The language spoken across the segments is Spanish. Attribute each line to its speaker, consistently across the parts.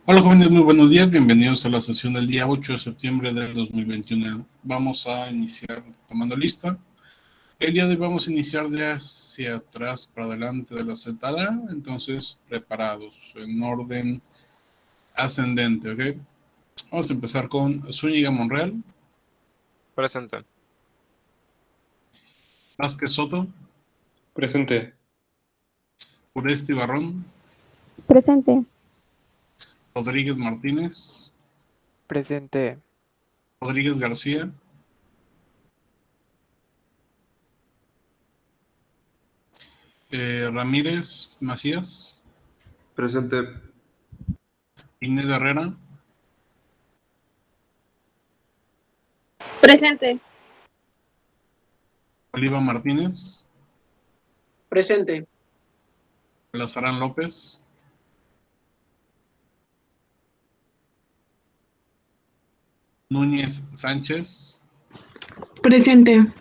Speaker 1: Hola jóvenes, muy buenos días, bienvenidos a la sesión del día 8 de septiembre del 2021. Vamos a iniciar tomando lista. El día de hoy vamos a iniciar de hacia atrás para adelante de la Z, entonces preparados, en orden ascendente, ¿ok? Vamos a empezar con Zúñiga Monreal,
Speaker 2: Presente.
Speaker 1: Vázquez Soto,
Speaker 3: Presente.
Speaker 1: Uresti Barrón,
Speaker 4: Presente.
Speaker 1: Rodríguez Martínez,
Speaker 5: Presente.
Speaker 1: Rodríguez García, Ramírez Macías,
Speaker 6: Presente.
Speaker 1: Inés Herrera,
Speaker 4: Presente.
Speaker 1: Oliva Martínez,
Speaker 7: Presente.
Speaker 1: Lazarán López, Núñez Sánchez,
Speaker 4: Presente.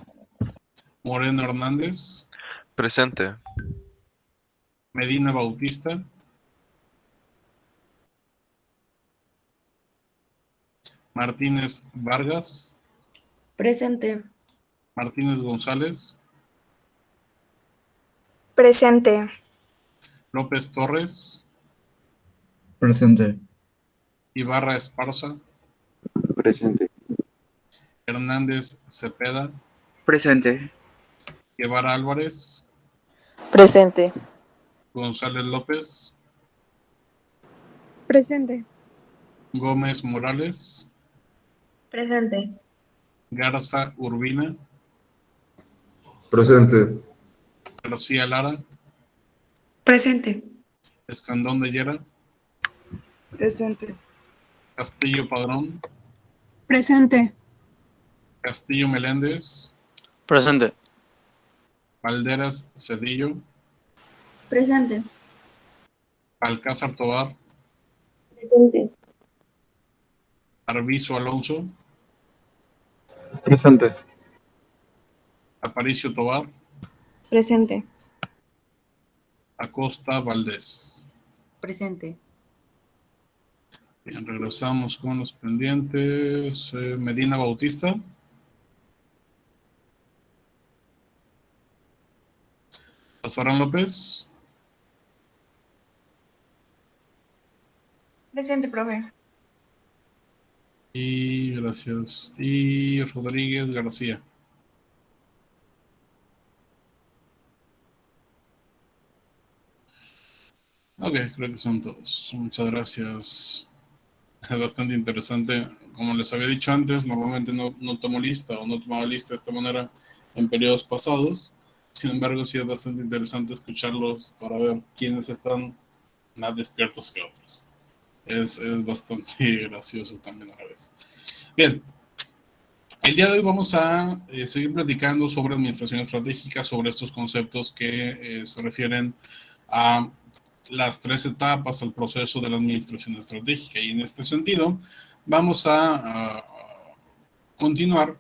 Speaker 1: Moreno Hernández,
Speaker 2: Presente.
Speaker 1: Medina Bautista, Martínez Vargas,
Speaker 4: Presente.
Speaker 1: Martínez González,
Speaker 4: Presente.
Speaker 1: López Torres,
Speaker 8: Presente.
Speaker 1: Ibarra Esparza,
Speaker 6: Presente.
Speaker 1: Hernández Cepeda,
Speaker 9: Presente.
Speaker 1: Guevara Álvarez,
Speaker 4: Presente.
Speaker 1: González López,
Speaker 4: Presente.
Speaker 1: Gómez Morales,
Speaker 4: Presente.
Speaker 1: Garza Urbina,
Speaker 6: Presente.
Speaker 1: García Lara,
Speaker 4: Presente.
Speaker 1: Escandón de Llera,
Speaker 4: Presente.
Speaker 1: Castillo Padrón,
Speaker 4: Presente.
Speaker 1: Castillo Meléndez,
Speaker 9: Presente.
Speaker 1: Valderas Cedillo,
Speaker 4: Presente.
Speaker 1: Alcázar Tobar,
Speaker 4: Presente.
Speaker 1: Arvizo Alonso,
Speaker 3: Presente.
Speaker 1: Aparicio Tobar,
Speaker 4: Presente.
Speaker 1: Acosta Valdés.
Speaker 4: Presente.
Speaker 1: Bien, regresamos con los pendientes. Medina Bautista, Lazarán López,
Speaker 4: Presente, profe.
Speaker 1: y gracias, y Rodríguez García. Ok, creo que son todos. Muchas gracias. Es bastante interesante. Como les había dicho antes, normalmente no tomo lista o no tomaba lista de esta manera en periodos pasados. Sin embargo, sí es bastante interesante escucharlos para ver quiénes están más despiertos que otros. Es bastante gracioso también a la vez. Bien, el día de hoy vamos a seguir platicando sobre administración estratégica, sobre estos conceptos que se refieren a las 3 etapas al proceso de la administración estratégica. Y en este sentido, vamos a continuar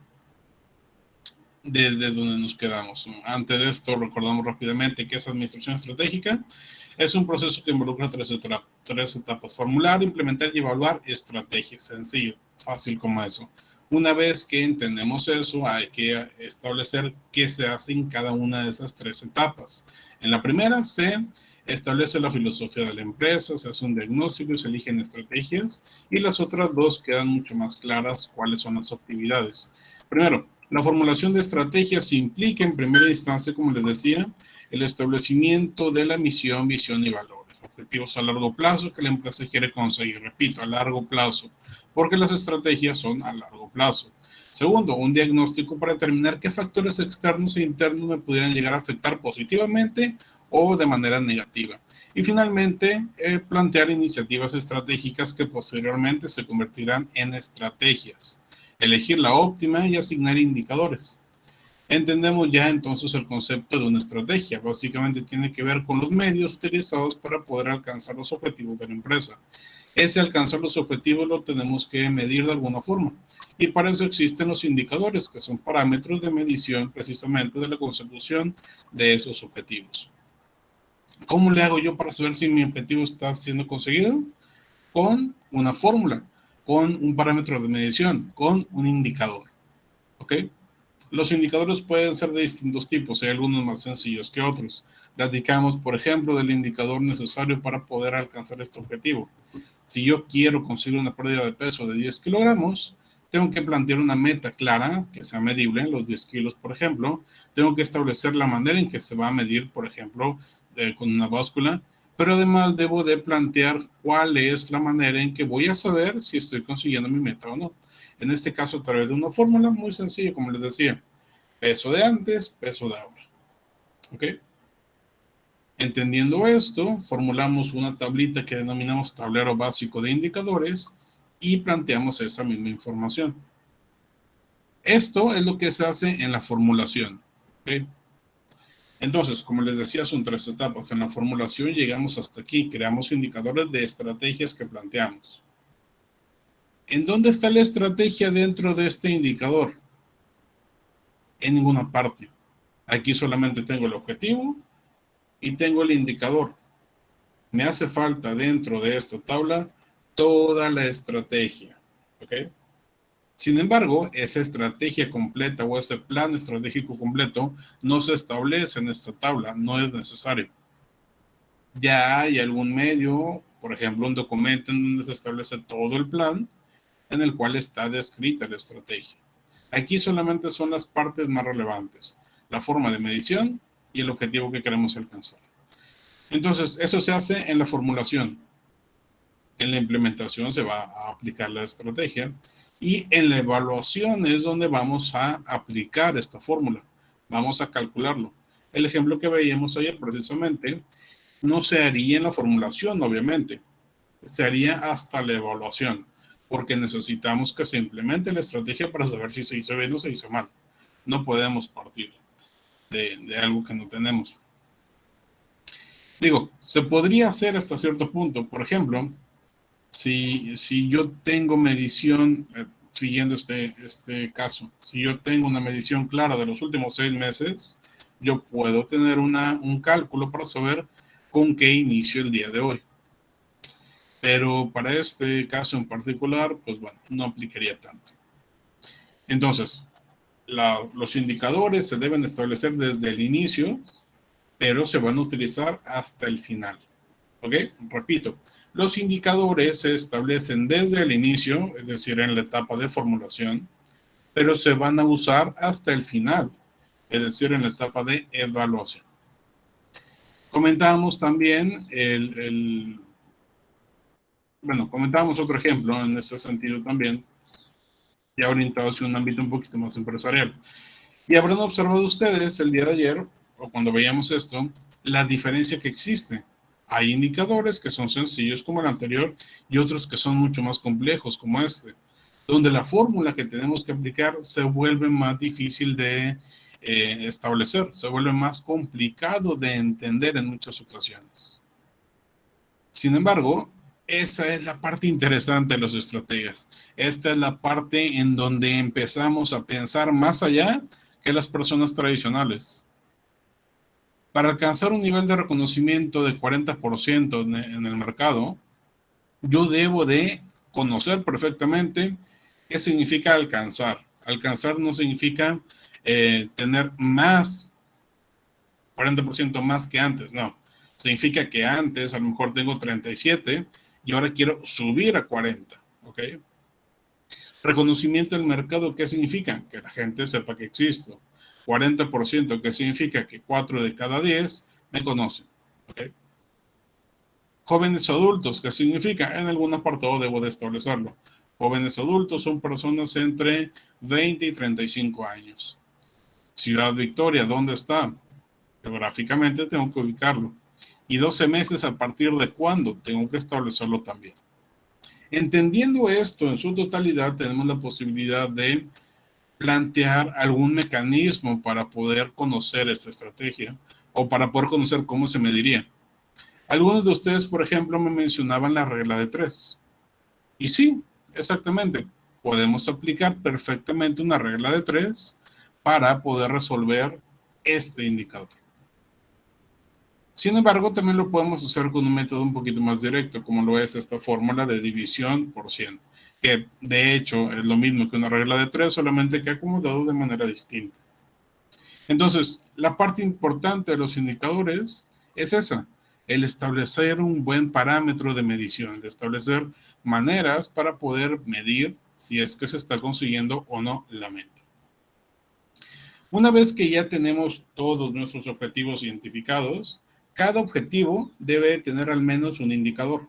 Speaker 1: desde donde nos quedamos. Antes de esto, recordamos rápidamente que esa administración estratégica es un proceso que involucra tres etapas: formular, implementar y evaluar estrategias. Sencillo, fácil como eso. Una vez que entendemos eso, hay que establecer qué se hace en cada una de esas 3 etapas. En la primera se establece la filosofía de la empresa, se hace un diagnóstico y se eligen estrategias, y las otras 2 quedan mucho más claras cuáles son las actividades. Primero, la formulación de estrategias implica en primera instancia, como les decía, el establecimiento de la misión, visión y valores, objetivos a largo plazo que la empresa quiere conseguir. Repito, a largo plazo, porque las estrategias son a largo plazo. Segundo, un diagnóstico para determinar qué factores externos e internos me pudieran llegar a afectar positivamente o de manera negativa. Y finalmente, plantear iniciativas estratégicas que posteriormente se convertirán en estrategias. Elegir la óptima y asignar indicadores. Entendemos ya entonces el concepto de una estrategia. Básicamente tiene que ver con los medios utilizados para poder alcanzar los objetivos de la empresa. Ese alcanzar los objetivos lo tenemos que medir de alguna forma. Y para eso existen los indicadores, que son parámetros de medición precisamente de la consecución de esos objetivos. ¿Cómo le hago yo para saber si mi objetivo está siendo conseguido? con una fórmula, con un parámetro de medición, con un indicador. ¿Ok? Los indicadores pueden ser de distintos tipos, hay algunos más sencillos que otros. Platicamos, por ejemplo, del indicador necesario para poder alcanzar este objetivo. Si yo quiero conseguir una pérdida de peso de 10 kilogramos, tengo que plantear una meta clara, que sea medible, los 10 kilos, por ejemplo. Tengo que establecer la manera en que se va a medir, por ejemplo, con una báscula. Pero además debo de plantear cuál es la manera en que voy a saber si estoy consiguiendo mi meta o no. En este caso, a través de una fórmula muy sencilla, como les decía. Peso de antes, peso de ahora. ¿Ok? Entendiendo esto, formulamos una tablita que denominamos tablero básico de indicadores y planteamos esa misma información. Esto es lo que se hace en la formulación. ¿Ok? Entonces, como les decía, son 3 etapas. En la formulación llegamos hasta aquí, creamos indicadores de estrategias que planteamos. ¿En dónde está la estrategia dentro de este indicador? En ninguna parte. Aquí solamente tengo el objetivo y tengo el indicador. Me hace falta dentro de esta tabla toda la estrategia. ¿Ok? Sin embargo, esa estrategia completa o ese plan estratégico completo no se establece en esta tabla, no es necesario. Ya hay algún medio, por ejemplo, un documento en donde se establece todo el plan, en el cual está descrita la estrategia. Aquí solamente son las partes más relevantes, la forma de medición y el objetivo que queremos alcanzar. Entonces, eso se hace en la formulación. En la implementación se va a aplicar la estrategia y en la evaluación es donde vamos a aplicar esta fórmula. Vamos a calcularlo. El ejemplo que veíamos ayer precisamente no se haría en la formulación, obviamente. Se haría hasta la evaluación, porque necesitamos que se implemente la estrategia para saber si se hizo bien o se hizo mal. No podemos partir de algo que no tenemos. Digo, se podría hacer hasta cierto punto. Por ejemplo, si yo tengo medición, siguiendo este caso, si yo tengo una medición clara de los últimos 6 meses, yo puedo tener un cálculo para saber con qué inicio el día de hoy. Pero para este caso en particular, pues bueno, no aplicaría tanto. Entonces, los indicadores se deben establecer desde el inicio, pero se van a utilizar hasta el final. ¿Ok? Repito, los indicadores se establecen desde el inicio, es decir, en la etapa de formulación, pero se van a usar hasta el final, es decir, en la etapa de evaluación. Comentábamos también comentábamos otro ejemplo en este sentido también, ya orientado hacia un ámbito un poquito más empresarial. Y habrán observado ustedes el día de ayer, o cuando veíamos esto, la diferencia que existe. Hay indicadores que son sencillos como el anterior y otros que son mucho más complejos como este, donde la fórmula que tenemos que aplicar se vuelve más difícil de establecer, se vuelve más complicado de entender en muchas ocasiones. Sin embargo, esa es la parte interesante de los estrategas. Esta es la parte en donde empezamos a pensar más allá que las personas tradicionales. Para alcanzar un nivel de reconocimiento de 40% en el mercado, yo debo de conocer perfectamente qué significa alcanzar. Alcanzar no significa tener más, 40% más que antes, no. Significa que antes a lo mejor tengo 37 y ahora quiero subir a 40, ¿ok? Reconocimiento del mercado, ¿qué significa? Que la gente sepa que existo. 40%, que significa que 4 de cada 10 me conocen. ¿Okay? Jóvenes adultos, ¿qué significa? En algún apartado debo de establecerlo. Jóvenes adultos son personas entre 20 y 35 años. Ciudad Victoria, ¿dónde está? Geográficamente tengo que ubicarlo. Y 12 meses a partir de cuándo tengo que establecerlo también. Entendiendo esto en su totalidad, tenemos la posibilidad de plantear algún mecanismo para poder conocer esta estrategia o para poder conocer cómo se mediría. Algunos de ustedes, por ejemplo, me mencionaban la regla de 3. Y sí, exactamente. Podemos aplicar perfectamente una regla de 3 para poder resolver este indicador. Sin embargo, también lo podemos hacer con un método un poquito más directo, como lo es esta fórmula de división por 100, que de hecho es lo mismo que una regla de 3, solamente que acomodado de manera distinta. Entonces, la parte importante de los indicadores es esa, el establecer un buen parámetro de medición, el establecer maneras para poder medir si es que se está consiguiendo o no la meta. Una vez que ya tenemos todos nuestros objetivos identificados, cada objetivo debe tener al menos un indicador.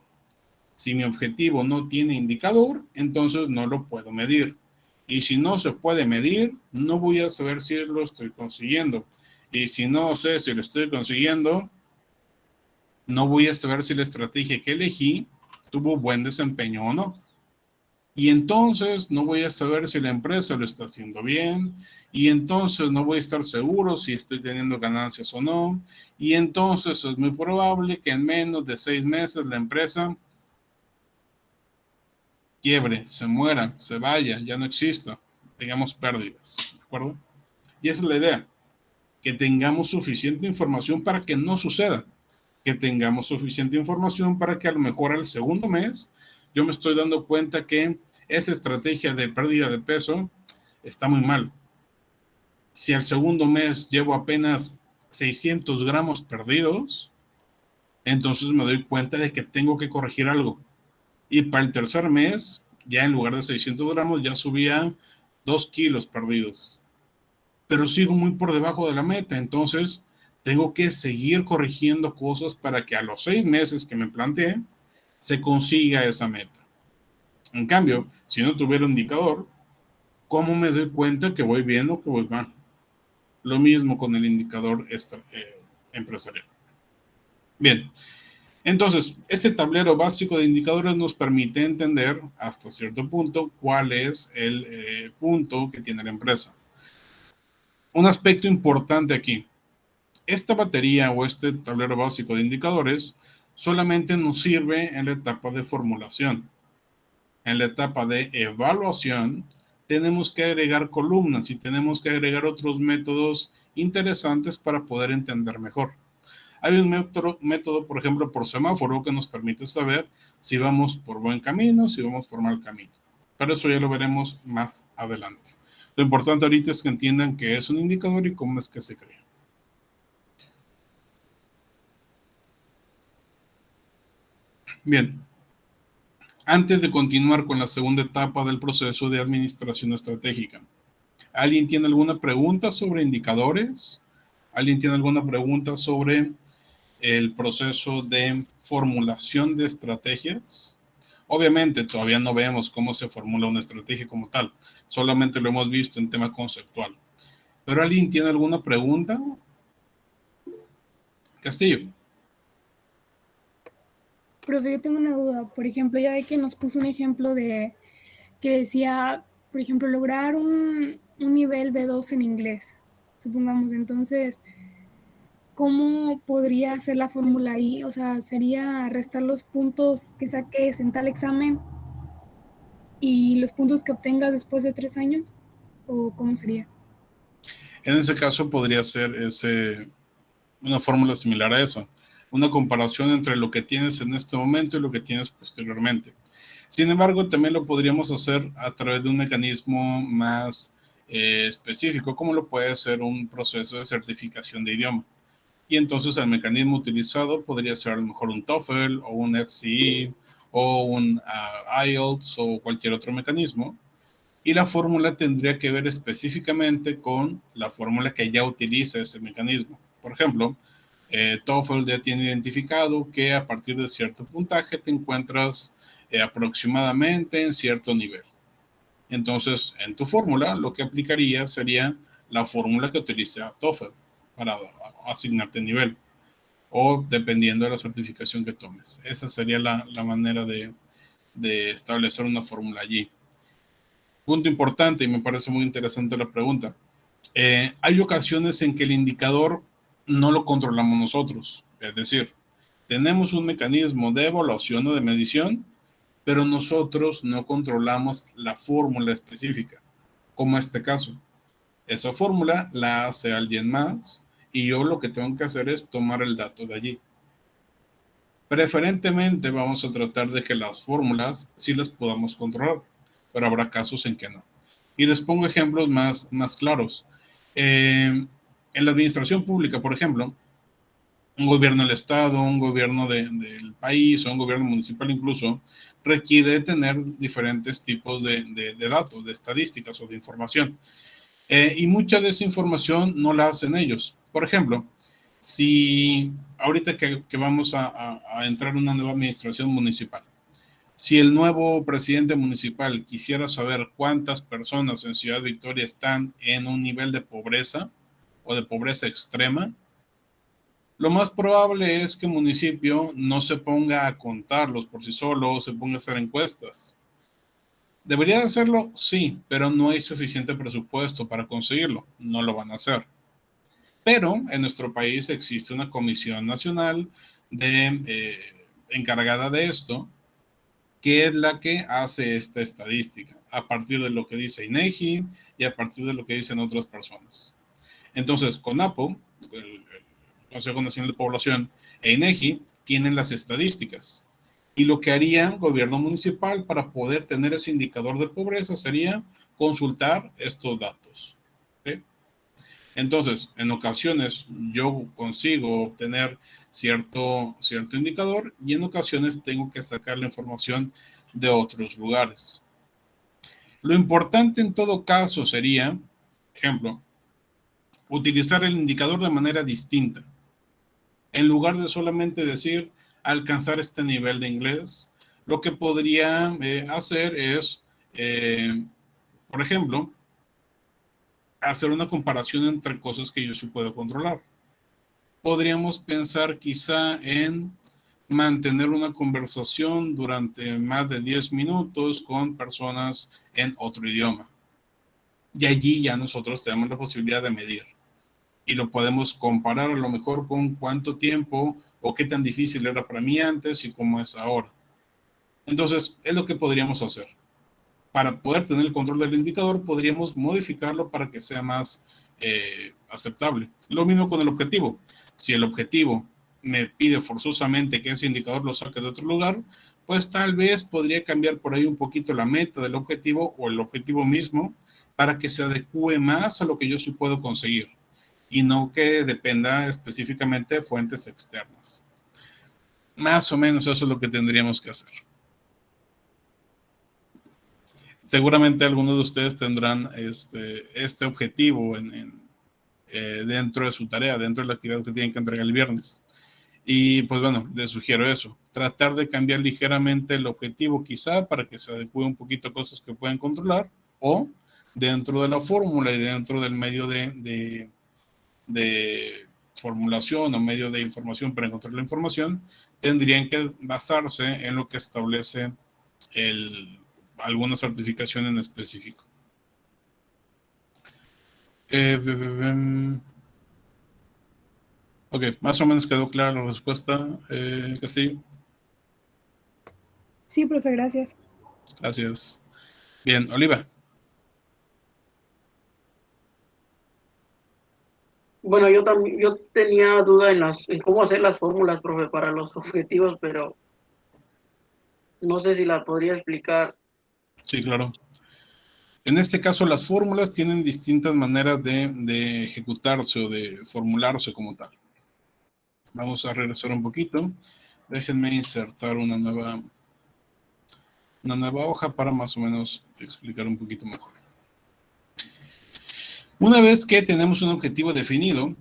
Speaker 1: Si mi objetivo no tiene indicador, entonces no lo puedo medir. Y si no se puede medir, no voy a saber si lo estoy consiguiendo. Y si no sé si lo estoy consiguiendo, no voy a saber si la estrategia que elegí tuvo buen desempeño o no. Y entonces no voy a saber si la empresa lo está haciendo bien, y entonces no voy a estar seguro si estoy teniendo ganancias o no, y entonces es muy probable que en menos de 6 meses la empresa quiebre, se muera, se vaya, ya no exista, tengamos pérdidas, ¿de acuerdo? Y esa es la idea, que tengamos suficiente información para que no suceda, que tengamos suficiente información para que a lo mejor al segundo mes yo me estoy dando cuenta que esa estrategia de pérdida de peso está muy mal. Si al segundo mes llevo apenas 600 gramos perdidos, entonces me doy cuenta de que tengo que corregir algo. Y para el tercer mes, ya en lugar de 600 gramos, ya subía 2 kilos perdidos. Pero sigo muy por debajo de la meta, entonces tengo que seguir corrigiendo cosas para que a los 6 meses que me planteé, se consiga esa meta. En cambio, si no tuviera un indicador, ¿cómo me doy cuenta que voy bien o que voy mal? Lo mismo con el indicador empresarial. Bien, entonces, este tablero básico de indicadores nos permite entender hasta cierto punto cuál es el punto que tiene la empresa. Un aspecto importante aquí, esta batería o este tablero básico de indicadores solamente nos sirve en la etapa de formulación. En la etapa de evaluación tenemos que agregar columnas y tenemos que agregar otros métodos interesantes para poder entender mejor. Hay un método, por ejemplo, por semáforo que nos permite saber si vamos por buen camino, si vamos por mal camino. Pero eso ya lo veremos más adelante. Lo importante ahorita es que entiendan qué es un indicador y cómo es que se crea. Bien, antes de continuar con la segunda etapa del proceso de administración estratégica, ¿alguien tiene alguna pregunta sobre indicadores? ¿Alguien tiene alguna pregunta sobre el proceso de formulación de estrategias? Obviamente todavía no vemos cómo se formula una estrategia como tal, solamente lo hemos visto en tema conceptual. ¿Pero alguien tiene alguna pregunta? Castillo.
Speaker 10: Profe, yo tengo una duda. Por ejemplo, ya ve que nos puso un ejemplo de que decía, por ejemplo, lograr un nivel B2 en inglés, supongamos. Entonces, ¿cómo podría ser la fórmula ahí? O sea, ¿sería restar los puntos que saques en tal examen y los puntos que obtengas después de 3 años? ¿O cómo sería?
Speaker 1: En ese caso podría ser una fórmula similar a eso. Una comparación entre lo que tienes en este momento y lo que tienes posteriormente. Sin embargo, también lo podríamos hacer a través de un mecanismo más específico, como lo puede ser un proceso de certificación de idioma. Y entonces el mecanismo utilizado podría ser a lo mejor un TOEFL o un FCE o un IELTS o cualquier otro mecanismo. Y la fórmula tendría que ver específicamente con la fórmula que ya utiliza ese mecanismo. Por ejemplo, TOEFL ya tiene identificado que a partir de cierto puntaje te encuentras aproximadamente en cierto nivel. Entonces, en tu fórmula, lo que aplicaría sería la fórmula que utiliza TOEFL para asignarte nivel, o dependiendo de la certificación que tomes. Esa sería la manera de establecer una fórmula allí. Punto importante, y me parece muy interesante la pregunta. Hay ocasiones en que el indicador no lo controlamos nosotros. Es decir, tenemos un mecanismo de evaluación o de medición, pero nosotros no controlamos la fórmula específica, como este caso. Esa fórmula la hace alguien más y yo lo que tengo que hacer es tomar el dato de allí. Preferentemente vamos a tratar de que las fórmulas sí las podamos controlar, pero habrá casos en que no. Y les pongo ejemplos más claros. En la administración pública, por ejemplo, un gobierno del estado, un gobierno del país o un gobierno municipal incluso, requiere tener diferentes tipos de datos, de estadísticas o de información. Y mucha de esa información no la hacen ellos. Por ejemplo, si ahorita que vamos a entrar en una nueva administración municipal, si el nuevo presidente municipal quisiera saber cuántas personas en Ciudad Victoria están en un nivel de pobreza o de pobreza extrema, lo más probable es que el municipio no se ponga a contarlos por sí solo o se ponga a hacer encuestas. ¿Debería de hacerlo? Sí, pero no hay suficiente presupuesto para conseguirlo. No lo van a hacer. Pero en nuestro país existe una comisión nacional encargada de esto, que es la que hace esta estadística, a partir de lo que dice INEGI y a partir de lo que dicen otras personas. Entonces, CONAPO, el Consejo Nacional de Población, e INEGI tienen las estadísticas. Y lo que haría el gobierno municipal para poder tener ese indicador de pobreza sería consultar estos datos. ¿Sí? Entonces, en ocasiones yo consigo obtener cierto indicador y en ocasiones tengo que sacar la información de otros lugares. Lo importante en todo caso sería, ejemplo, utilizar el indicador de manera distinta. En lugar de solamente decir alcanzar este nivel de inglés, lo que podría hacer es, por ejemplo, hacer una comparación entre cosas que yo sí puedo controlar. Podríamos pensar quizá en mantener una conversación durante más de 10 minutos con personas en otro idioma. Y allí ya nosotros tenemos la posibilidad de medir. Y lo podemos comparar a lo mejor con cuánto tiempo o qué tan difícil era para mí antes y cómo es ahora. Entonces, es lo que podríamos hacer. Para poder tener el control del indicador, podríamos modificarlo para que sea más aceptable. Lo mismo con el objetivo. Si el objetivo me pide forzosamente que ese indicador lo saque de otro lugar, pues tal vez podría cambiar por ahí un poquito la meta del objetivo o el objetivo mismo para que se adecue más a lo que yo sí puedo conseguir y no que dependa específicamente de fuentes externas. Más o menos eso es lo que tendríamos que hacer. Seguramente algunos de ustedes tendrán este objetivo dentro de su tarea, dentro de la actividad que tienen que entregar el viernes. Y pues bueno, les sugiero eso. Tratar de cambiar ligeramente el objetivo quizá para que se adecue un poquito a cosas que pueden controlar o dentro de la fórmula y dentro del medio de formulación o medio de información para encontrar la información, tendrían que basarse en lo que establece alguna certificación en específico. Ok, más o menos quedó clara la respuesta, Castillo.
Speaker 10: Sí, profe, gracias.
Speaker 1: Gracias. Bien, Oliva.
Speaker 7: Bueno, yo tenía duda en cómo hacer las fórmulas, profe, para los objetivos, pero no sé si la podría explicar.
Speaker 1: Sí, claro. En este caso, las fórmulas tienen distintas maneras de ejecutarse o de formularse como tal. Vamos a regresar un poquito. Déjenme insertar una nueva hoja para más o menos explicar un poquito mejor. Una vez que tenemos un objetivo definido,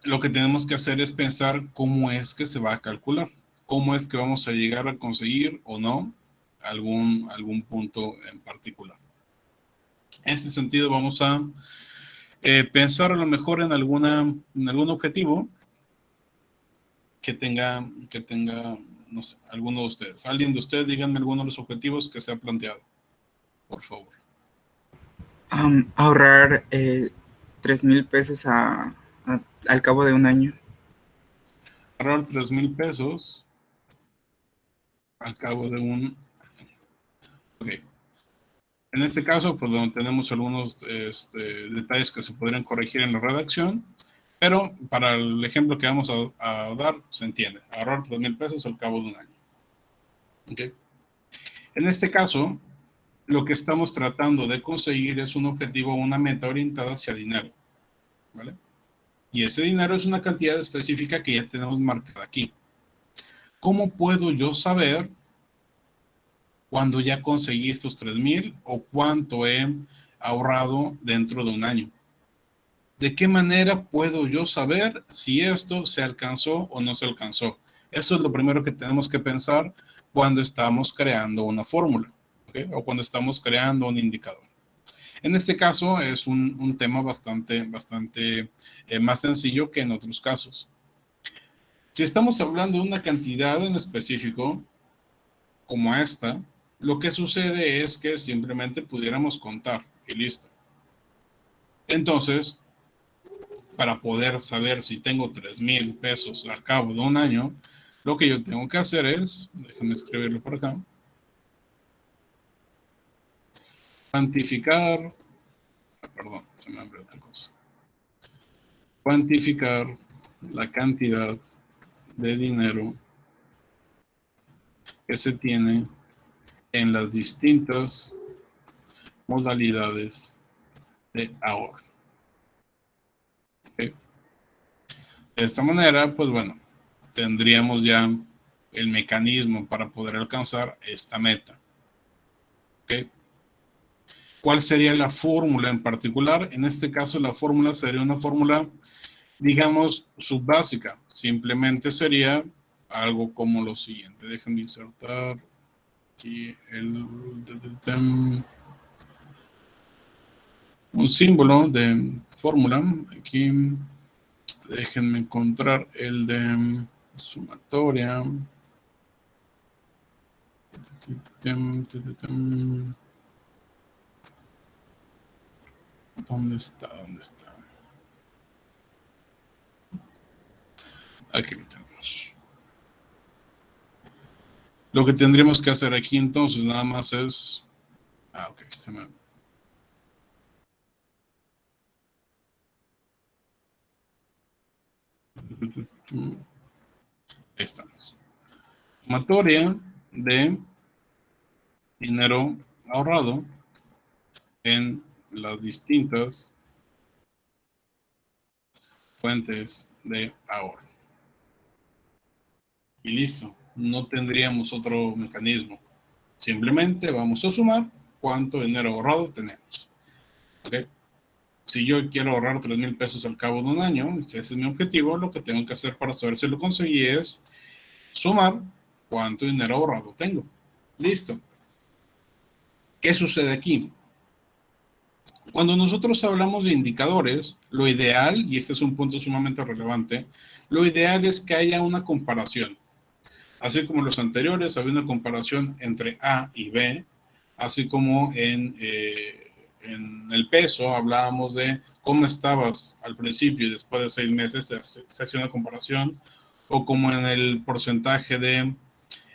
Speaker 1: lo que tenemos que hacer es pensar cómo es que se va a calcular, cómo es que vamos a llegar a conseguir o no algún punto en particular. En este sentido vamos a pensar a lo mejor en algún objetivo que tenga, no sé, alguno de ustedes. Alguien de ustedes, díganme alguno de los objetivos que se ha planteado, por favor.
Speaker 9: Ahorrar 3,000 pesos al cabo de un año.
Speaker 1: Ahorrar 3,000 pesos al cabo de un año. Ok. En este caso, pues donde tenemos algunos detalles que se podrían corregir en la redacción, Pero para el ejemplo que vamos a dar, se entiende. Ahorrar 3,000 pesos al cabo de un año. ¿Ok? En este caso, lo que estamos tratando de conseguir es un objetivo, una meta orientada hacia dinero. ¿Vale? Y ese dinero es una cantidad específica que ya tenemos marcada aquí. ¿Cómo puedo yo saber cuando ya conseguí estos 3,000 o cuánto he ahorrado dentro de un año? ¿De qué manera puedo yo saber si esto se alcanzó o no se alcanzó? Eso es lo primero que tenemos que pensar cuando estamos creando una fórmula, ¿okay? O cuando estamos creando un indicador. En este caso es un tema bastante más sencillo que en otros casos. Si estamos hablando de una cantidad en específico, como esta, lo que sucede es que simplemente pudiéramos contar y listo. Entonces, para poder saber si tengo 3,000 pesos al cabo de un año, lo que yo tengo que hacer es, déjenme escribirlo por acá, cuantificar, perdón, se me abrió otra cosa, cuantificar la cantidad de dinero que se tiene en las distintas modalidades de ahorro. ¿Okay? De esta manera, pues bueno, tendríamos ya el mecanismo para poder alcanzar esta meta. ¿Okay? ¿Cuál sería la fórmula en particular? En este caso, la fórmula sería una fórmula, digamos, subbásica. Simplemente sería algo como lo siguiente. Déjenme insertar aquí un símbolo de fórmula. Aquí déjenme encontrar el de sumatoria. ¿Dónde está? ¿Dónde está? Aquí lo tenemos. Lo que tendríamos que hacer aquí entonces nada más es... ok, se me... Ahí estamos. Sumatoria de dinero ahorrado en las distintas fuentes de ahorro. Y listo, no tendríamos otro mecanismo. Simplemente vamos a sumar cuánto dinero ahorrado tenemos. ¿Ok? Si yo quiero ahorrar 3,000 pesos al cabo de un año, si ese es mi objetivo, lo que tengo que hacer para saber si lo conseguí es sumar cuánto dinero ahorrado tengo. Listo. ¿Qué sucede aquí? Cuando nosotros hablamos de indicadores, lo ideal, y este es un punto sumamente relevante, lo ideal es que haya una comparación. Así como los anteriores, había una comparación entre A y B, así como en el peso hablábamos de cómo estabas al principio y después de 6 meses se hace una comparación, o como en el porcentaje de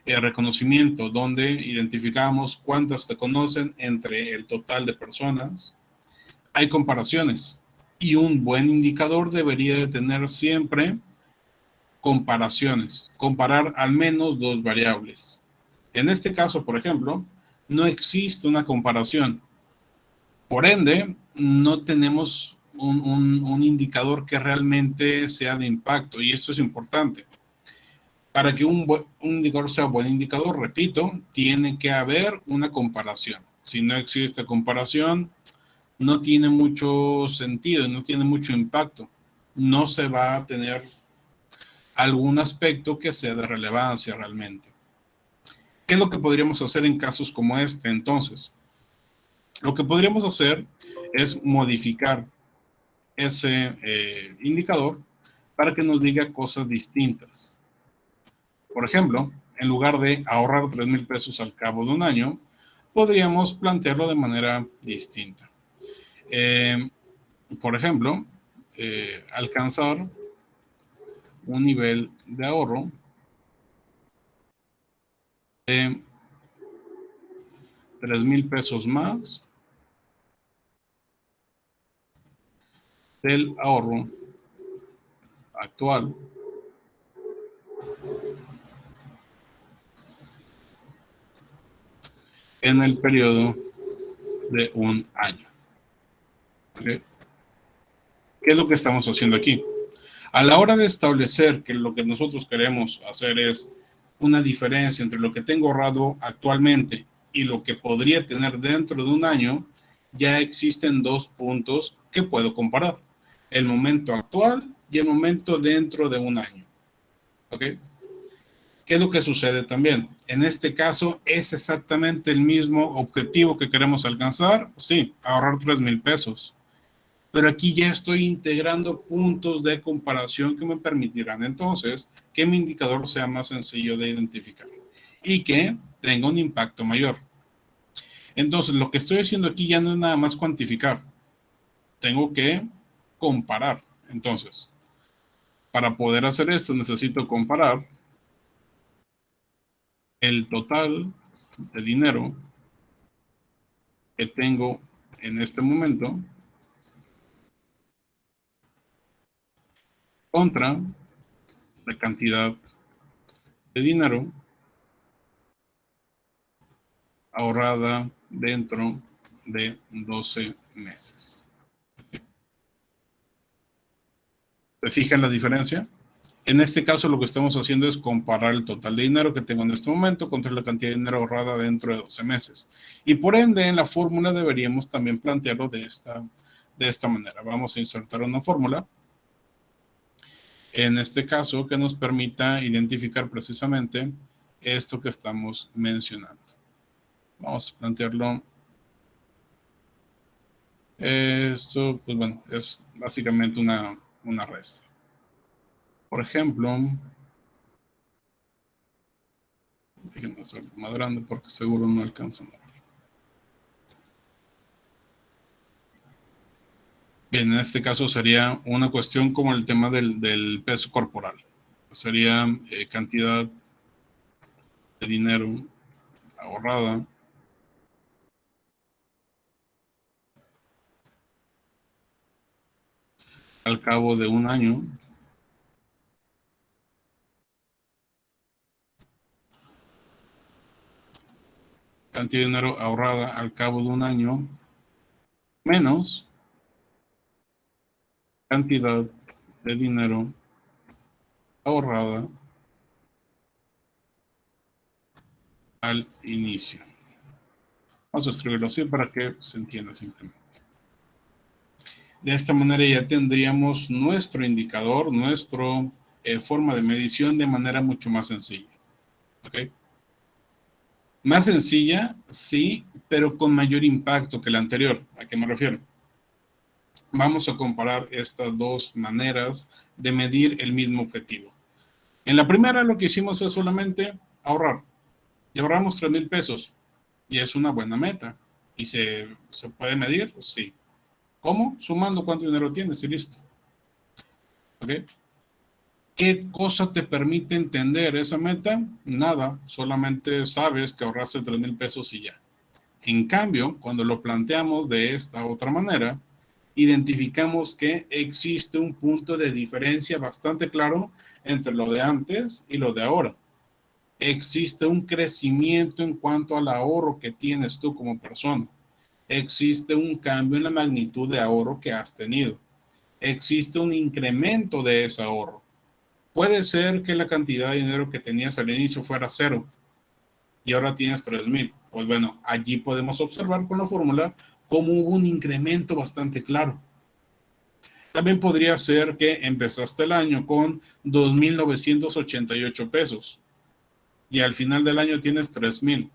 Speaker 1: reconocimiento, donde identificábamos cuántas te conocen entre el total de personas. Hay comparaciones y un buen indicador debería de tener siempre comparaciones, comparar al menos 2 variables. En este caso, por ejemplo, no existe una comparación. Por ende, no tenemos un indicador que realmente sea de impacto, y esto es importante. Para que un indicador sea buen indicador, repito, tiene que haber una comparación. Si no existe comparación, no tiene mucho sentido, no tiene mucho impacto. No se va a tener algún aspecto que sea de relevancia realmente. ¿Qué es lo que podríamos hacer en casos como este entonces? Lo que podríamos hacer es modificar ese indicador para que nos diga cosas distintas. Por ejemplo, en lugar de ahorrar 3,000 pesos al cabo de un año, podríamos plantearlo de manera distinta. Por ejemplo, alcanzar un nivel de ahorro de 3,000 pesos más del ahorro actual en el periodo de un año. ¿Okay? ¿Qué es lo que estamos haciendo aquí? A la hora de establecer que lo que nosotros queremos hacer es una diferencia entre lo que tengo ahorrado actualmente y lo que podría tener dentro de un año, ya existen dos puntos que puedo comparar. El momento actual y el momento dentro de un año. ¿Ok? ¿Qué es lo que sucede también? En este caso, ¿es exactamente el mismo objetivo que queremos alcanzar? Sí, ahorrar 3,000 pesos. Pero aquí ya estoy integrando puntos de comparación que me permitirán entonces que mi indicador sea más sencillo de identificar y que tenga un impacto mayor. Entonces, lo que estoy haciendo aquí ya no es nada más cuantificar. Tengo que comparar. Entonces, para poder hacer esto necesito comparar el total de dinero que tengo en este momento contra la cantidad de dinero ahorrada dentro de 12 meses. ¿Se fijan la diferencia? En este caso lo que estamos haciendo es comparar el total de dinero que tengo en este momento contra la cantidad de dinero ahorrada dentro de 12 meses. Y por ende en la fórmula deberíamos también plantearlo de esta manera. Vamos a insertar una fórmula. En este caso que nos permita identificar precisamente esto que estamos mencionando. Vamos a plantearlo. Esto, pues bueno, es básicamente una resta. Por ejemplo, déjenme hacerlo más grande porque seguro no alcanzan a ver. Bien, en este caso sería una cuestión como el tema del peso corporal. Sería cantidad de dinero ahorrada al cabo de un año cantidad de dinero ahorrada al cabo de un año menos cantidad de dinero ahorrada al inicio. Vamos a escribirlo así para que se entienda simplemente. De esta manera ya tendríamos nuestro indicador, nuestra forma de medición de manera mucho más sencilla. ¿Ok? Más sencilla, sí, pero con mayor impacto que la anterior. ¿A qué me refiero? Vamos a comparar estas dos maneras de medir el mismo objetivo. En la primera lo que hicimos fue solamente ahorrar. Y ahorramos 3,000 pesos. Y es una buena meta. ¿Y se puede medir? Sí. ¿Cómo? Sumando cuánto dinero tienes y listo. ¿Ok? ¿Qué cosa te permite entender esa meta? Nada. Solamente sabes que ahorraste 3,000 pesos y ya. En cambio, cuando lo planteamos de esta otra manera, identificamos que existe un punto de diferencia bastante claro entre lo de antes y lo de ahora. Existe un crecimiento en cuanto al ahorro que tienes tú como persona. Existe un cambio en la magnitud de ahorro que has tenido. Existe un incremento de ese ahorro. Puede ser que la cantidad de dinero que tenías al inicio fuera 0 y ahora tienes 3,000. Pues bueno, allí podemos observar con la fórmula cómo hubo un incremento bastante claro. También podría ser que empezaste el año con 2,988 pesos y al final del año tienes 3,000.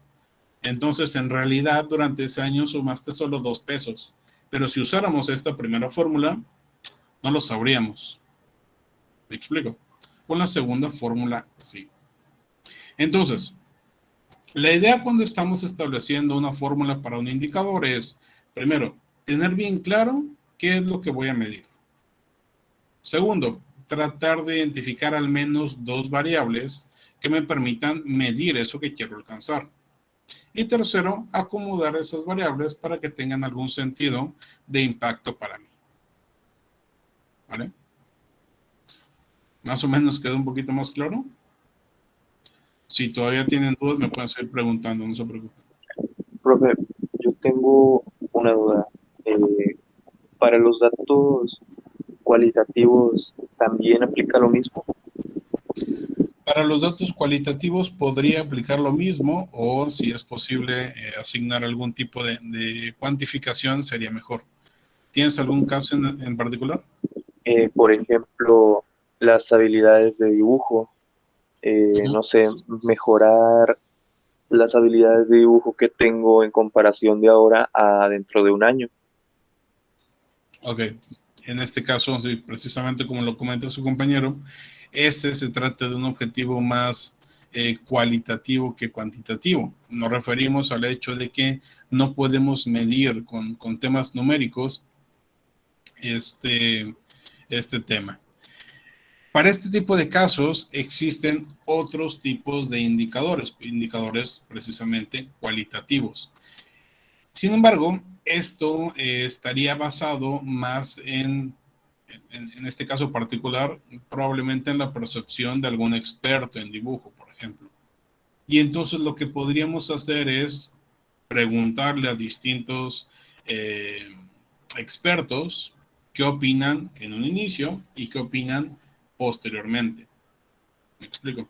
Speaker 1: Entonces, en realidad, durante ese año sumaste solo 2 pesos. Pero si usáramos esta primera fórmula, no lo sabríamos. ¿Me explico? Con la segunda fórmula, sí. Entonces, la idea cuando estamos estableciendo una fórmula para un indicador es, primero, tener bien claro qué es lo que voy a medir. Segundo, tratar de identificar al menos 2 variables que me permitan medir eso que quiero alcanzar. Y tercero, acomodar esas variables para que tengan algún sentido de impacto para mí. ¿Vale? Más o menos quedó un poquito más claro. Si todavía tienen dudas, me pueden seguir preguntando, no se preocupen.
Speaker 11: Profe, yo tengo una duda. Para los datos cualitativos, ¿también aplica lo mismo?
Speaker 1: Para los datos cualitativos podría aplicar lo mismo, o si es posible asignar algún tipo de cuantificación, sería mejor. ¿Tienes algún caso en particular?
Speaker 11: Por ejemplo, las habilidades de dibujo.
Speaker 1: Ujú.
Speaker 11: No sé, mejorar las habilidades de dibujo que tengo en comparación de ahora a dentro de un año.
Speaker 1: Ok, en este caso, sí, precisamente como lo comenta su compañero, ese se trata de un objetivo más cualitativo que cuantitativo. Nos referimos al hecho de que no podemos medir con temas numéricos este tema. Para este tipo de casos existen otros tipos de indicadores precisamente cualitativos. Sin embargo, esto estaría basado más en este caso particular, probablemente en la percepción de algún experto en dibujo, por ejemplo. Y entonces lo que podríamos hacer es preguntarle a distintos expertos qué opinan en un inicio y qué opinan posteriormente. ¿Me explico?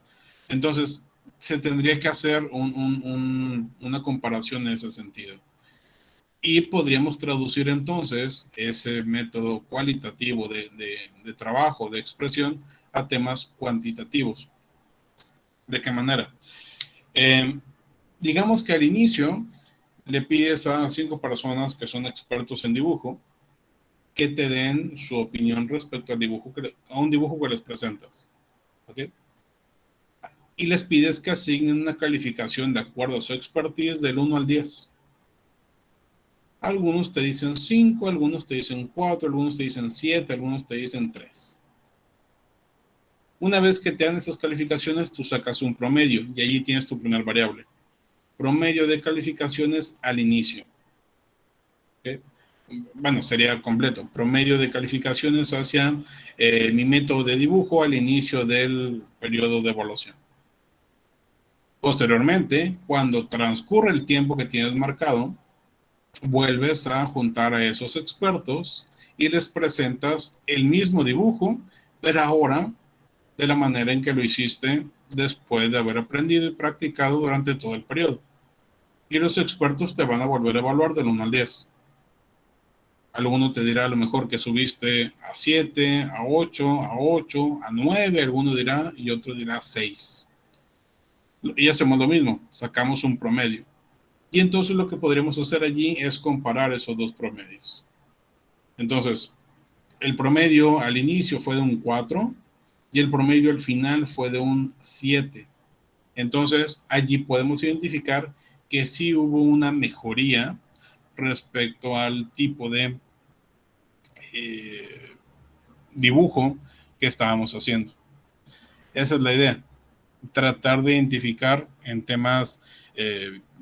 Speaker 1: Entonces, se tendría que hacer una comparación en ese sentido. Y podríamos traducir entonces ese método cualitativo de trabajo, de expresión, a temas cuantitativos. ¿De qué manera? Digamos que al inicio le pides a 5 personas que son expertos en dibujo que te den su opinión respecto al dibujo a un dibujo que les presentas. ¿Ok? Y les pides que asignen una calificación de acuerdo a su expertise del 1 al 10. Algunos te dicen 5, algunos te dicen 4, algunos te dicen 7, algunos te dicen 3. Una vez que te dan esas calificaciones, tú sacas un promedio y allí tienes tu primer variable. Promedio de calificaciones al inicio. ¿Okay? Bueno, sería completo. Promedio de calificaciones hacia mi método de dibujo al inicio del periodo de evaluación. Posteriormente, cuando transcurre el tiempo que tienes marcado, vuelves a juntar a esos expertos y les presentas el mismo dibujo, pero ahora de la manera en que lo hiciste después de haber aprendido y practicado durante todo el periodo. Y los expertos te van a volver a evaluar del 1 al 10. Alguno te dirá a lo mejor que subiste a 7, a 8, a 8, a 9, alguno dirá y otro dirá 6. Y hacemos lo mismo, sacamos un promedio. Y entonces lo que podríamos hacer allí es comparar esos dos promedios. Entonces, el promedio al inicio fue de un 4 y el promedio al final fue de un 7. Entonces, allí podemos identificar que sí hubo una mejoría respecto al tipo de dibujo que estábamos haciendo. Esa es la idea. Tratar de identificar en temas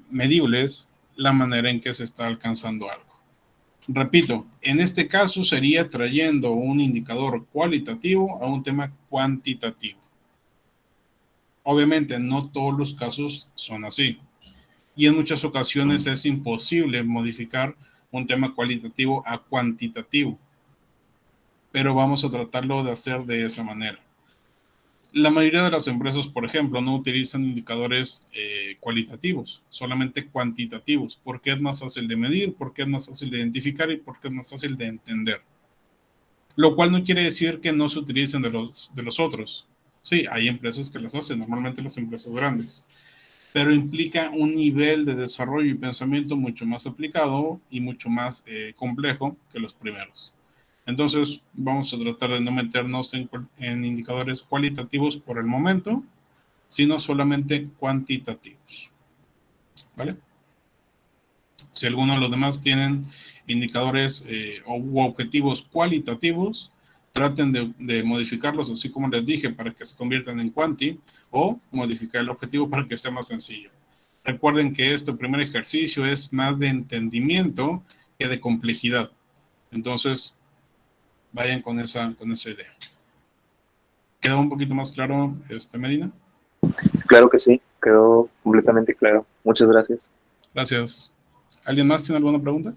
Speaker 1: medibles la manera en que se está alcanzando algo. Repito, en este caso sería trayendo un indicador cualitativo a un tema cuantitativo. Obviamente no todos los casos son así y en muchas ocasiones es imposible modificar un tema cualitativo a cuantitativo, pero vamos a tratarlo de hacer de esa manera. La mayoría de las empresas, por ejemplo, no utilizan indicadores cualitativos, solamente cuantitativos, porque es más fácil de medir, porque es más fácil de identificar y porque es más fácil de entender. Lo cual no quiere decir que no se utilicen de los otros. Sí, hay empresas que las hacen, normalmente las empresas grandes, pero implica un nivel de desarrollo y pensamiento mucho más aplicado y mucho más complejo que los primeros. Entonces, vamos a tratar de no meternos en indicadores cualitativos por el momento, sino solamente cuantitativos. ¿Vale? Si alguno de los demás tienen indicadores u objetivos cualitativos, traten de modificarlos, así como les dije, para que se conviertan en cuanti, o modificar el objetivo para que sea más sencillo. Recuerden que este primer ejercicio es más de entendimiento que de complejidad. Entonces, vayan con esa idea. ¿Quedó un poquito más claro, Medina?
Speaker 11: Claro que sí, quedó completamente claro. Muchas gracias.
Speaker 1: Gracias. ¿Alguien más tiene alguna pregunta?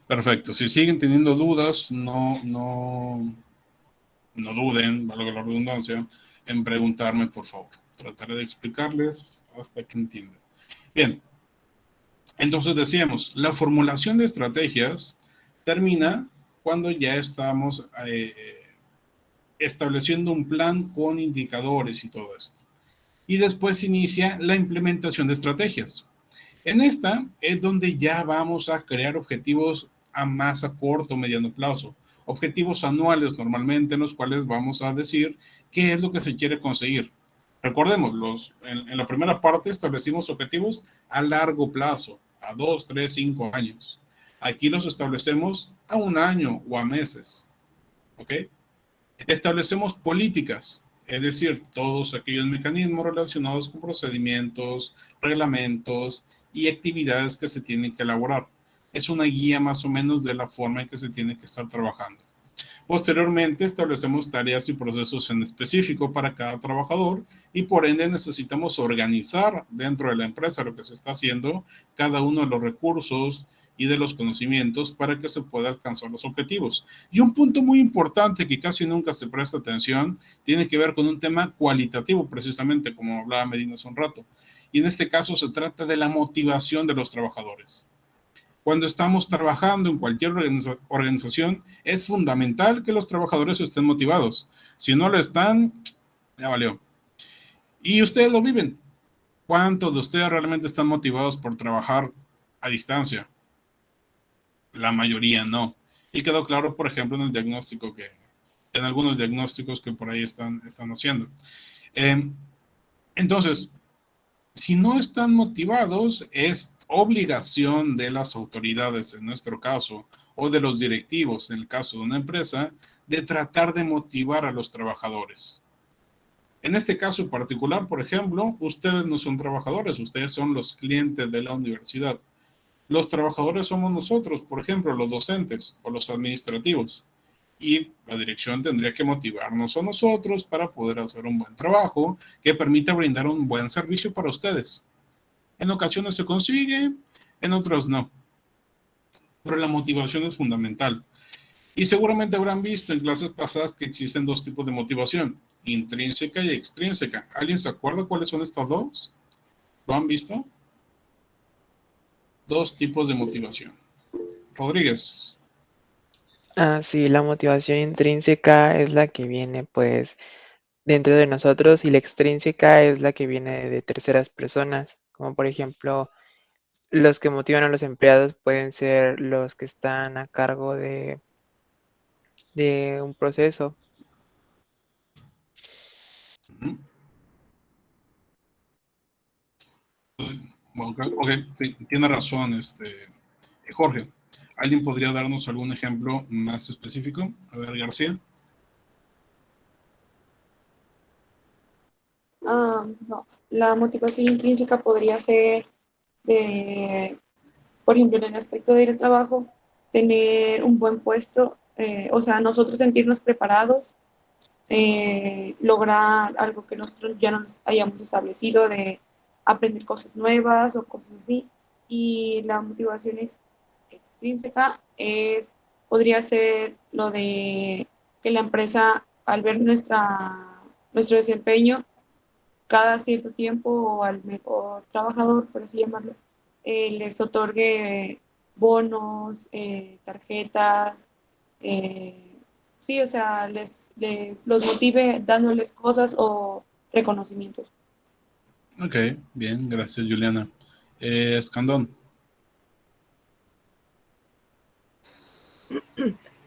Speaker 1: Perfecto. Si siguen teniendo dudas, no duden, valga la redundancia, en preguntarme, por favor. Trataré de explicarles hasta que entiendan. Bien. Entonces decíamos, la formulación de estrategias termina cuando ya estamos estableciendo un plan con indicadores y todo esto. Y después inicia la implementación de estrategias. En esta es donde ya vamos a crear objetivos a más a corto o mediano plazo. Objetivos anuales normalmente en los cuales vamos a decir qué es lo que se quiere conseguir. Recordemos, en la primera parte establecimos objetivos a largo plazo, a 2, 3, 5 años. Aquí los establecemos a 1 año o a meses. ¿Ok? Establecemos políticas, es decir, todos aquellos mecanismos relacionados con procedimientos, reglamentos y actividades que se tienen que elaborar. Es una guía más o menos de la forma en que se tiene que estar trabajando. Posteriormente establecemos tareas y procesos en específico para cada trabajador y por ende necesitamos organizar dentro de la empresa lo que se está haciendo, cada uno de los recursos y de los conocimientos para que se pueda alcanzar los objetivos. Y un punto muy importante que casi nunca se presta atención tiene que ver con un tema cualitativo, precisamente como hablaba Medina hace un rato. Y en este caso se trata de la motivación de los trabajadores. Cuando estamos trabajando en cualquier organización, es fundamental que los trabajadores estén motivados. Si no lo están, ya valió. Y ustedes lo viven. ¿Cuántos de ustedes realmente están motivados por trabajar a distancia? La mayoría no. Y quedó claro, por ejemplo, en el diagnóstico en algunos diagnósticos que por ahí están haciendo. Entonces, si no están motivados, es obligación de las autoridades, en nuestro caso, o de los directivos, en el caso de una empresa, de tratar de motivar a los trabajadores. En este caso en particular, por ejemplo, ustedes no son trabajadores, ustedes son los clientes de la universidad. Los trabajadores somos nosotros, por ejemplo, los docentes o los administrativos. Y la dirección tendría que motivarnos a nosotros para poder hacer un buen trabajo que permita brindar un buen servicio para ustedes. En ocasiones se consigue, en otras no. Pero la motivación es fundamental. Y seguramente habrán visto en clases pasadas que existen 2 tipos de motivación, intrínseca y extrínseca. ¿Alguien se acuerda cuáles son estas 2? ¿Lo han visto? 2 tipos de motivación. Rodríguez.
Speaker 5: Sí, la motivación intrínseca es la que viene pues dentro de nosotros y la extrínseca es la que viene de terceras personas, como por ejemplo los que motivan a los empleados pueden ser los que están a cargo de un proceso.
Speaker 1: Ok, sí, tiene razón, Jorge. ¿Alguien podría darnos algún ejemplo más específico? A ver, García.
Speaker 4: No. La motivación intrínseca podría ser por ejemplo, en el aspecto de ir al trabajo, tener un buen puesto, o sea, nosotros sentirnos preparados, lograr algo que nosotros ya nos hayamos establecido, de aprender cosas nuevas o cosas así. Y la motivación extrínseca podría ser lo de que la empresa, al ver nuestro desempeño, cada cierto tiempo o al mejor trabajador, por así llamarlo, les otorgue bonos, tarjetas, sí, o sea, los motive dándoles cosas o reconocimientos.
Speaker 1: Ok, bien, gracias, Juliana. Escandón.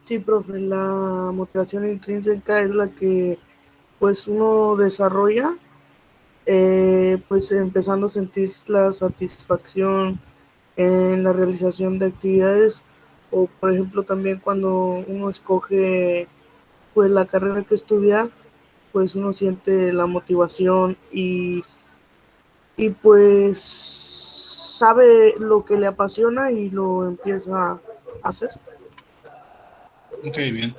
Speaker 12: Sí, profe, la motivación intrínseca es la que pues uno desarrolla pues empezando a sentir la satisfacción en la realización de actividades o por ejemplo también cuando uno escoge pues la carrera que estudiar, pues uno siente la motivación y pues sabe lo que le apasiona y lo empieza a hacer.
Speaker 1: Ok, bien.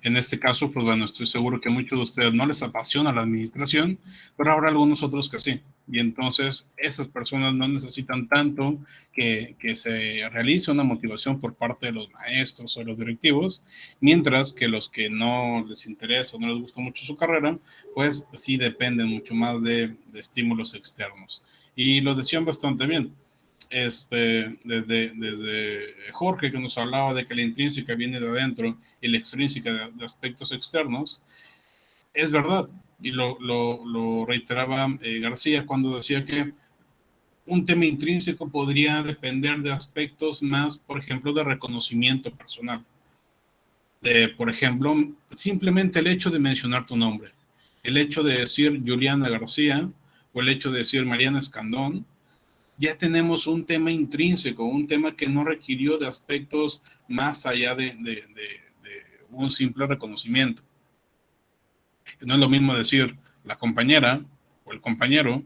Speaker 1: En este caso, pues bueno, estoy seguro que a muchos de ustedes no les apasiona la administración, pero habrá algunos otros que sí. Y entonces esas personas no necesitan tanto que se realice una motivación por parte de los maestros o los directivos, mientras que los que no les interesa o no les gusta mucho su carrera, pues sí dependen mucho más de estímulos externos. Y lo decían bastante bien. Desde Jorge, que nos hablaba de que la intrínseca viene de adentro y la extrínseca de aspectos externos, es verdad, y lo reiteraba García cuando decía que un tema intrínseco podría depender de aspectos más, por ejemplo, de reconocimiento personal. Por ejemplo, simplemente el hecho de mencionar tu nombre, el hecho de decir Juliana García o el hecho de decir Mariana Escandón, ya tenemos un tema intrínseco, un tema que no requirió de aspectos más allá de un simple reconocimiento. No es lo mismo decir la compañera o el compañero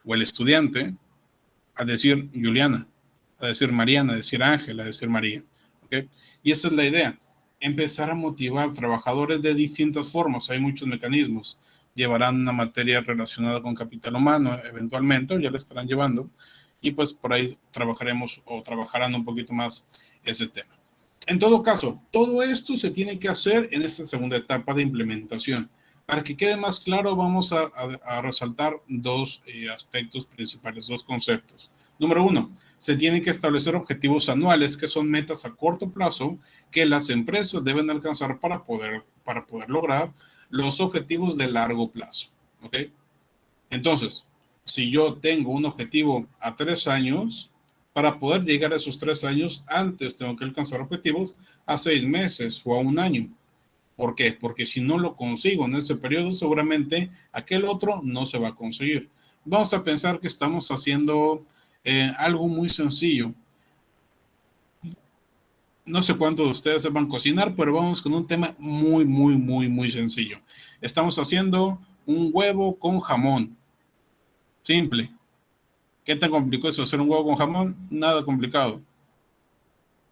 Speaker 1: o el estudiante a decir Juliana, a decir Mariana, a decir Ángela, a decir María. ¿Okay? Y esa es la idea, empezar a motivar trabajadores de distintas formas. Hay muchos mecanismos. Llevarán una materia relacionada con capital humano eventualmente, o ya la estarán llevando, y pues por ahí trabajaremos o trabajarán un poquito más ese tema. En todo caso, todo esto se tiene que hacer en esta segunda etapa de implementación. Para que quede más claro, vamos a resaltar dos aspectos principales, dos conceptos. Número uno, se tienen que establecer objetivos anuales, que son metas a corto plazo que las empresas deben alcanzar para poder lograr los objetivos de largo plazo. ¿Ok? Entonces, si yo tengo un objetivo a 3 años, para poder llegar a esos 3 años, antes tengo que alcanzar objetivos a 6 meses o a 1 año. ¿Por qué? Porque si no lo consigo en ese periodo, seguramente aquel otro no se va a conseguir. Vamos a pensar que estamos haciendo algo muy sencillo. No sé cuántos de ustedes sepan cocinar, pero vamos con un tema muy sencillo. Estamos haciendo un huevo con jamón. Simple. ¿Qué tan complicado es hacer un huevo con jamón? Nada complicado.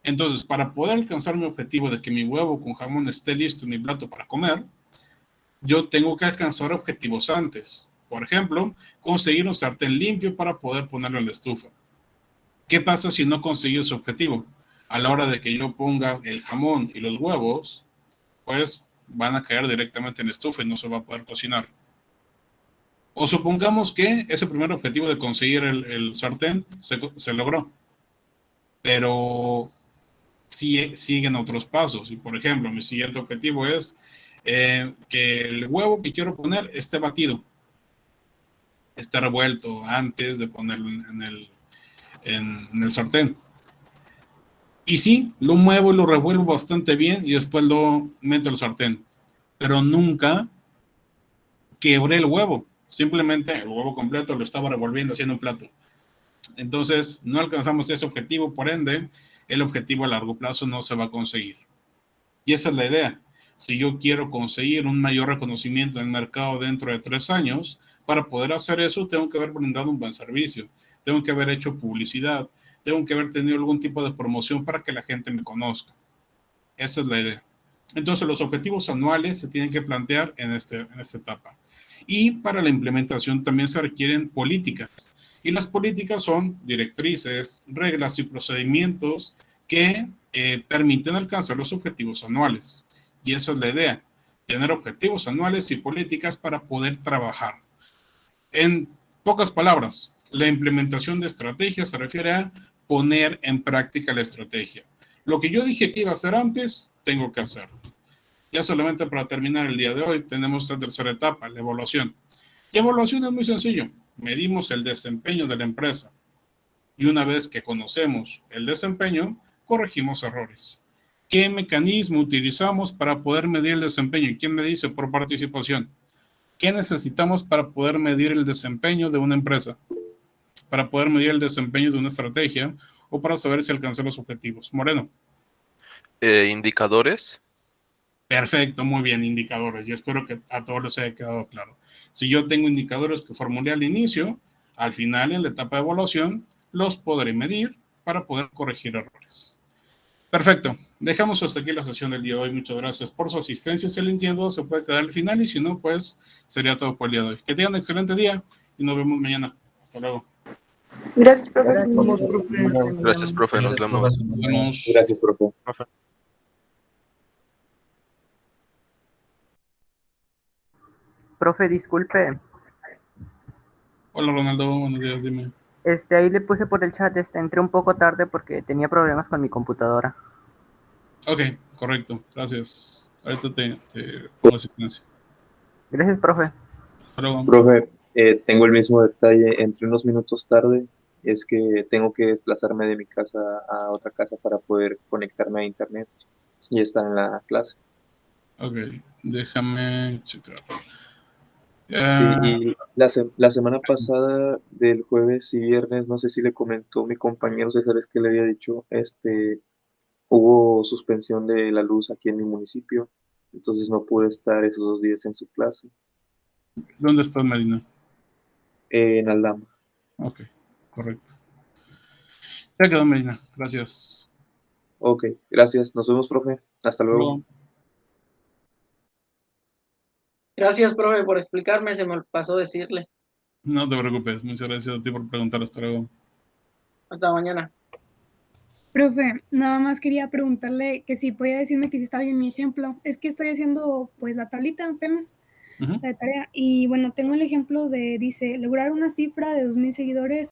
Speaker 1: Entonces, para poder alcanzar mi objetivo de que mi huevo con jamón esté listo en mi plato para comer, yo tengo que alcanzar objetivos antes. Por ejemplo, conseguir un sartén limpio para poder ponerlo en la estufa. ¿Qué pasa si no consigo ese objetivo? A la hora de que yo ponga el jamón y los huevos, pues van a caer directamente en la estufa y no se va a poder cocinar. O supongamos que ese primer objetivo de conseguir el sartén se logró, pero siguen otros pasos. Y por ejemplo, mi siguiente objetivo es que el huevo que quiero poner esté batido, esté revuelto antes de ponerlo en el sartén. Y sí, lo muevo y lo revuelvo bastante bien y después lo meto al sartén, pero nunca quebré el huevo. Simplemente el huevo completo lo estaba revolviendo haciendo un plato. Entonces, no alcanzamos ese objetivo, por ende, el objetivo a largo plazo no se va a conseguir. Y esa es la idea. Si yo quiero conseguir un mayor reconocimiento en el mercado dentro de 3 años, para poder hacer eso, tengo que haber brindado un buen servicio, tengo que haber hecho publicidad, tengo que haber tenido algún tipo de promoción para que la gente me conozca. Esa es la idea. Entonces, los objetivos anuales se tienen que plantear en esta etapa. Y para la implementación también se requieren políticas. Y las políticas son directrices, reglas y procedimientos que permiten alcanzar los objetivos anuales. Y esa es la idea, tener objetivos anuales y políticas para poder trabajar. En pocas palabras, la implementación de estrategias se refiere a poner en práctica la estrategia. Lo que yo dije que iba a hacer antes, tengo que hacerlo. Ya solamente para terminar el día de hoy, tenemos la tercera etapa, la evaluación. Y evaluación es muy sencillo. Medimos el desempeño de la empresa. Y una vez que conocemos el desempeño, corregimos errores. ¿Qué mecanismo utilizamos para poder medir el desempeño? ¿Y quién me dice? Por participación. ¿Qué necesitamos para poder medir el desempeño de una empresa? Para poder medir el desempeño de una estrategia o para saber si alcanzó los objetivos. Moreno.
Speaker 2: Indicadores.
Speaker 1: Perfecto, muy bien, indicadores. Yo espero que a todos les haya quedado claro. Si yo tengo indicadores que formulé al inicio, al final, en la etapa de evaluación, los podré medir para poder corregir errores. Perfecto. Dejamos hasta aquí la sesión del día de hoy. Muchas gracias por su asistencia. Si lo entiendo, se puede quedar al final y si no, pues sería todo por el día de hoy. Que tengan un excelente día y nos vemos mañana. Hasta luego.
Speaker 4: Gracias, profesor.
Speaker 2: Gracias, profe. Nos vemos.
Speaker 1: Nos vemos.
Speaker 11: Gracias, profe.
Speaker 13: Profe, disculpe.
Speaker 1: Hola, Ronaldo. Buenos días, dime.
Speaker 13: Ahí le puse por el chat, entré un poco tarde porque tenía problemas con mi computadora.
Speaker 1: Ok, correcto. Gracias. Ahorita te pongo asistencia.
Speaker 13: Gracias, profe.
Speaker 1: Hasta luego.
Speaker 11: Profe, tengo el mismo detalle. Entré unos minutos tarde. Es que tengo que desplazarme de mi casa a otra casa para poder conectarme a internet y estar en la clase.
Speaker 1: Ok, déjame checar.
Speaker 11: Sí, y la semana pasada, del jueves y viernes, no sé si le comentó mi compañero César, es que le había dicho, hubo suspensión de la luz aquí en mi municipio, entonces no pude estar esos 2 días en su clase,
Speaker 1: ¿Dónde estás, Marina?
Speaker 11: en Aldama.
Speaker 1: Ok, correcto. Ya quedó, Marina. Gracias.
Speaker 11: Ok, gracias. Nos vemos, profe. Hasta luego.
Speaker 1: luego.
Speaker 7: Gracias, profe, por explicarme. Se me pasó decirle.
Speaker 1: No te preocupes. Muchas gracias a ti por preguntar. Hasta luego.
Speaker 7: Hasta mañana.
Speaker 10: Profe, nada más quería preguntarle que si podía decirme que si está bien mi ejemplo. Es que estoy haciendo pues la tablita apenas, la de tarea. Y bueno, tengo el ejemplo de, dice, lograr una cifra de 2,000 seguidores